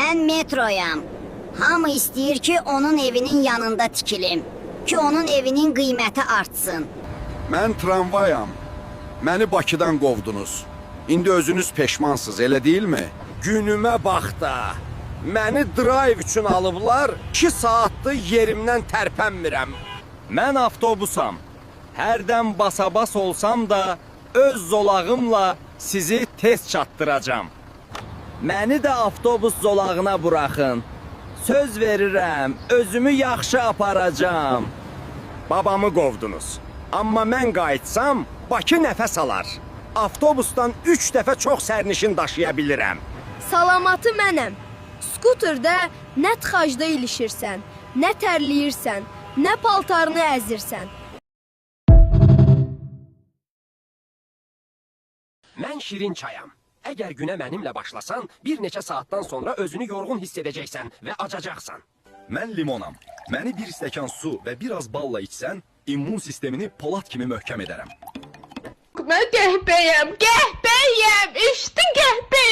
Mən metroyam. Hamı istəyir ki, onun evinin yanında tikilim. Ki onun evinin qiyməti artsın. Mən tramvayam. Məni Bakıdan qovdunuz. İndi özünüz peşmansınız, elə deyilmi? Günümə bax da. Məni drive üçün alıblar, 2 saatdır yerimdən tərpənmirəm. Mən avtobusam. Hərdən basabas olsam da, öz zolağımla sizi tez çatdıracam. Məni də avtobus zolağına buraxın. Söz verirəm, özümü yaxşı aparacam. Babamı qovdunuz. Amma mən qayıtsam, Bakı nəfəs alar. Avtobusdan 3 dəfə çox sərnişin daşıya bilirəm. Salamatı mənəm. Skuterdə nə tıxacda ilişirsən, nə tərləyirsən, nə paltarını əzirsən. Mən şirin çayam. Əgər günə mənimlə başlasan, bir neçə saatdan sonra özünü yorğun hiss edəcəksən və acacaqsan. Mən limonam. Məni bir stəkan su və biraz balla içsən, immun sistemini polad kimi möhkəm edərəm. Mən qəhbəyəm, qəhbəyəm, işte qəhbəyəm.